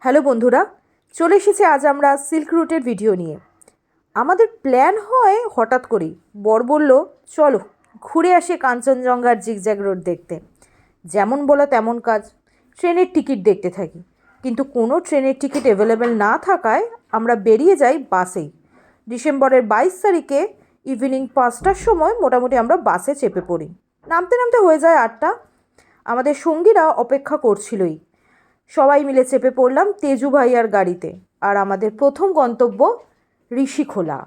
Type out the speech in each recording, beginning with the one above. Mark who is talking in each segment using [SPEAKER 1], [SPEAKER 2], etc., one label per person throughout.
[SPEAKER 1] Hello বন্ধুরা, চলে এসেছি আজ আমরা সিল্ক রুটের ভিডিও নিয়ে। আমাদের প্ল্যান হয় হঠাৎ করেই। বর বলল চলো ঘুরে আসি কাঞ্চনজঙ্ঘার জিগজ্যাগ রোড দেখতে। যেমন বলা তেমন কাজ, ট্রেনের টিকিট দেখতে থাকি, কিন্তু কোনো ট্রেনের টিকিট অ্যাভেলেবেল না থাকায় আমরা বেরিয়ে যাই বাসেই। ডিসেম্বরের 22 তারিখে ইভিনিং 5টার সময় মোটামুটি আমরা বাসে চেপে পড়ি। নামতে নামতে হয়ে যায় 8টা। আমাদের সঙ্গীরা অপেক্ষা করছিলই। সবাই মিলে চেপে পড়লাম তেজু ভাইয়ার গাড়িতে। আর আমাদের প্রথম গন্তব্য ঋষিখোলা।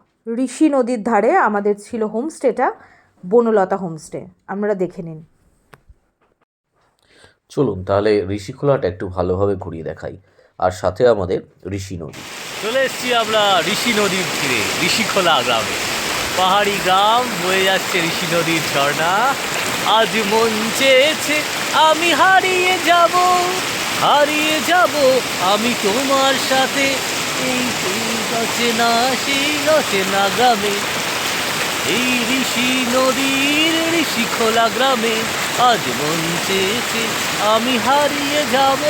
[SPEAKER 1] ঋষি নদীর ধারে আমাদের ছিল হোমস্টেটা, বনলতা হোমস্টে। আপনারা দেখে নিন।
[SPEAKER 2] চলুন তাহলে ঋষিখোলাটা একটু ভালোভাবে ঘুরিয়ে দেখাই, আর সাথে আমাদের ঋষি নদী।
[SPEAKER 3] চলে এসেছি আমরা ঋষি নদীর তীরে, ঋষিখোলা গ্রামে। পাহাড়ি গ্রাম, বয়ে যাচ্ছে ঋষি নদীর ঝর্ণা। আজ মন চেয়েছে আমি হারিয়ে যাব আমি তোমার সাথে এই অচেনা সেই অচেনা গ্রামে, এই ঋষি নদীর ঋষিখোলা গ্রামে। আজ মন চেয়েছে আমি হারিয়ে যাব।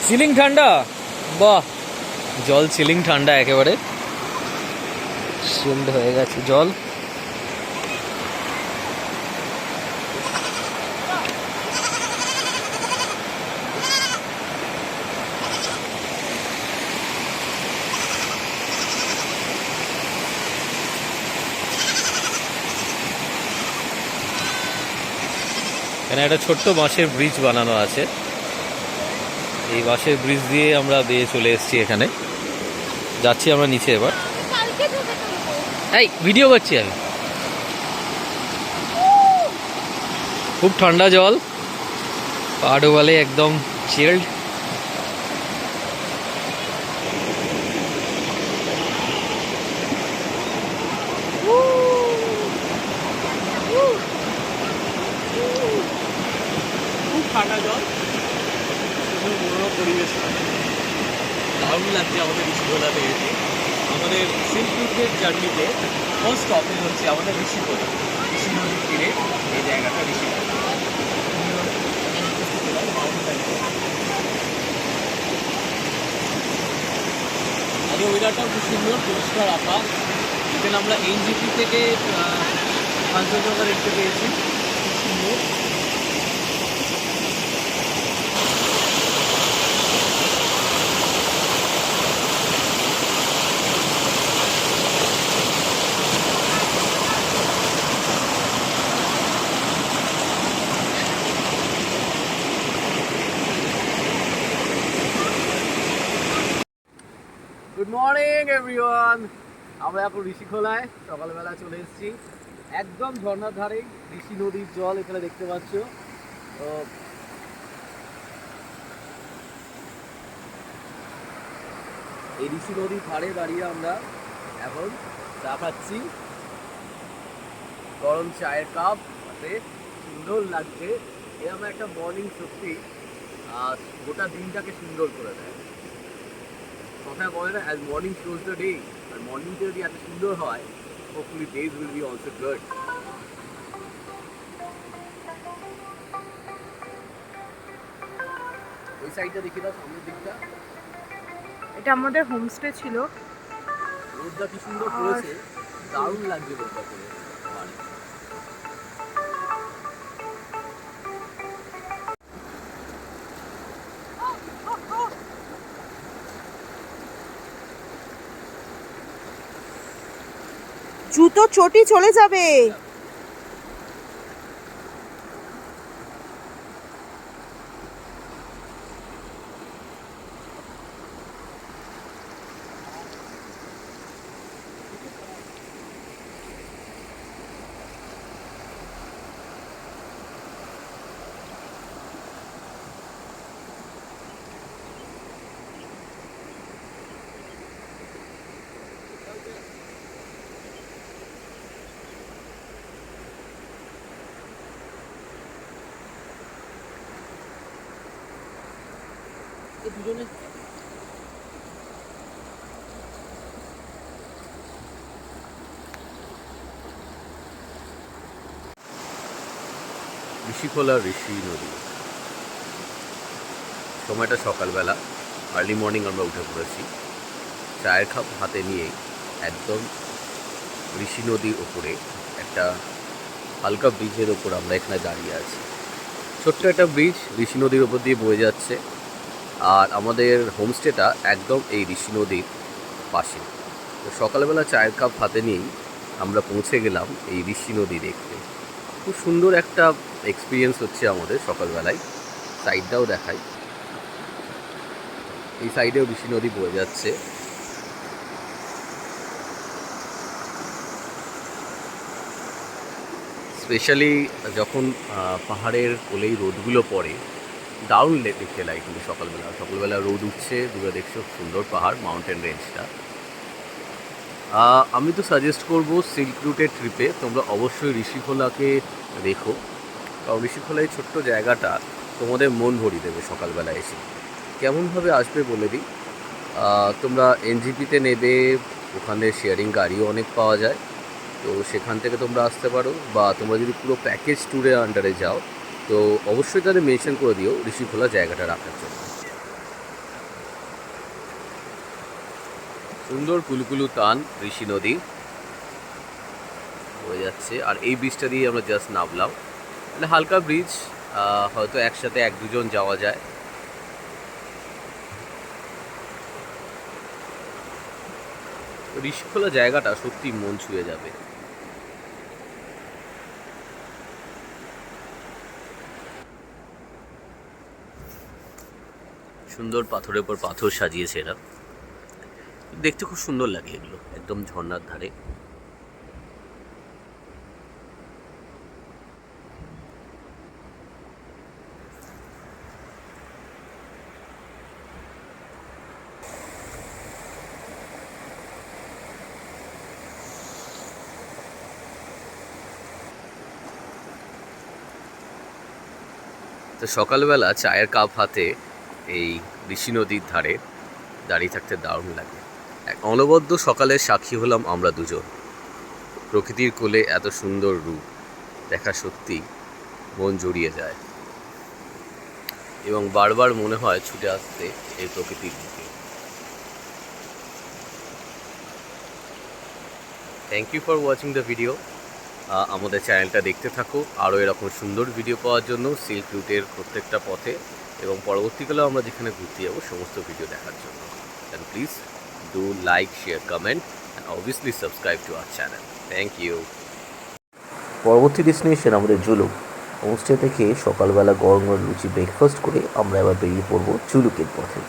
[SPEAKER 3] চিলিং ঠান্ডা, বাহ! জল চিলিং ঠান্ডা, একেবারে শিল্ড হয়ে গেছে জল। এখানে একটা ছোট্ট বাঁশের ব্রিজ বানানো আছে। এই বাঁশের ব্রিজ দিয়ে আমরা বেয়ে চলে এসেছি। এখানে যাচ্ছি আমরা নিচে। এবার এই ভিডিও করছি আমি। খুব ঠান্ডা জল, পা ডোবালে একদম চিল্ড। খুব ঠান্ডা জল, মনোরম পরিবেশ, দারুণ লাগছে আমাদের ঋষিখোলাতে এসে। আমাদের সিল্ক রুটের জার্নিতে ফার্স্ট স্টপেজ হচ্ছে আমাদের ঋষিখোলা, ঋষি নদীর তীরে এই জায়গাটা ঋষিখোলা। আগে ওয়েদারটাও খুব সুন্দর, পরিষ্কার আকাশ। এখানে আমরা এনজিপি থেকে কাঞ্চনজঙ্ঘা দেখতে পেয়েছি, খুব সুন্দর। গুড মর্নিং এভরিওয়ান, আমরা এখন ঋষিখোলায় সকালবেলা চলে এসেছি। একদম ঝর্ণার ধারে ঋষি নদীর জল এখানে দেখতে পাচ্ছ। তো এই ঋষি নদীর ধারে দাঁড়িয়ে আমরা এখন চা খাচ্ছি, গরম চায়ের কাপ হাতে, সুন্দর লাগছে। এরকম একটা মর্নিং সত্যি গোটা দিনটাকে সুন্দর করে দেয়। কথায় বলে না, as morning shows the day, আর মর্নিংটা যদি এত সুন্দর হয়, hopefully days will be also good. ওই সাইডটা দেখি দাও, সামনের দিকটা।
[SPEAKER 1] এটা আমাদের হোমস্টে ছিল।
[SPEAKER 3] রোদটা কি সুন্দর পড়েছে, দারুণ লাগছে রোদটা পড়ে।
[SPEAKER 1] জুতো চটি চলে যাবে।
[SPEAKER 3] দুজনে ঋষিখোলা ঋষি নদী। সময়টা সকালবেলা, আর্লি মর্নিং আমরা উঠে পড়েছি। চায়ের কাপ হাতে নিয়েই একদম ঋষি নদীর ওপরে একটা হালকা ব্রিজের ওপর আমরা এখানে দাঁড়িয়ে আছি। ছোট্ট একটা ব্রিজ ঋষি নদীর ওপর দিয়ে বয়ে যাচ্ছে, আর আমাদের হোমস্টেটা একদম এই ঋষি নদীর পাশে। তো সকালবেলা চায়ের কাপ হাতে নিয়েই আমরা পৌঁছে গেলাম এই ঋষি নদী দেখতে। খুব সুন্দর একটা এক্সপিরিয়েন্স হচ্ছে আমাদের সকালবেলায়। সাইডটাও দেখাই, এই সাইডেও ঋষি নদী বয়ে যাচ্ছে। স্পেশালি যখন পাহাড়ের কোলেই রোদগুলো পড়ে, দারুণ দেখতে লাগে কিন্তু সকালবেলা রোদ উঠছে, দূরে দেখছো সুন্দর পাহাড়, মাউন্টেন রেঞ্জটা। আমি তো সাজেস্ট করব সিল্ক রুটের ট্রিপে তোমরা অবশ্যই ঋষিখোলাকে দেখো, কারণ ঋষিখোলা এই ছোট্ট জায়গাটা তোমাদের মন ভরিয়ে দেবে সকালবেলা এসে। কেমনভাবে আসবে বলে দিই, তোমরা এনজিপিতে নেবে, ওখানে শেয়ারিং গাড়িও অনেক পাওয়া যায়, তো সেখান থেকে তোমরা আসতে পারো। বা তোমরা যদি পুরো প্যাকেজ ট্যুরের আন্ডারে যাও তো অবশ্যই তাদের মেনশন করে দিও ঋষিখোলা জায়গাটা রাখার জন্য। সুন্দর কুলুকুলু টান ঋষি নদী হয়ে যাচ্ছে, আর এই ব্রিজটা দিয়ে আমরা জাস্ট নামলাম। মানে হালকা ব্রিজ, হয়তো একসাথে 1-2 জন যাওয়া যায়। ঋষিখোলা জায়গাটা সত্যি মন ছুঁয়ে যাবে। সুন্দর পাথরের পর পাথর সাজিয়েছে এরা, দেখতে খুব সুন্দর লাগে এগুলো, একদম ঝর্ণার ধারে। তো সকালবেলা চায়ের কাপ হাতে এই ঋষি নদীর ধারে দাঁড়িয়ে থাকতে দারুণ লাগে। এক অনবদ্য সকালের সাক্ষী হলাম আমরা দুজন। প্রকৃতির কোলে এত সুন্দর রূপ দেখা সত্যি মন জড়িয়ে যায়, এবং বারবার মনে হয় ছুটে আসতে এই প্রকৃতির দিকে। Thank you for watching the video. আমাদের চ্যানেলটা দেখতে থাকো আরও এরকম সুন্দর ভিডিও পাওয়ার জন্য সিল্ক রুটের প্রত্যেকটা পথে, এবং পরবর্তীকালেও আমরা যেখানে ঘুরতে যাবো সমস্ত ভিডিও দেখার জন্য। And please do like, share, comment and obviously subscribe to our channel. Thank you.
[SPEAKER 2] পরবর্তী ডেস্টিনেশন আমাদের জুলুক। হোমস্টে থেকে সকালবেলা গরম গরম লুচি ব্রেকফাস্ট করে আমরা এবার বেরিয়ে পড়বো জুলুকের পথে।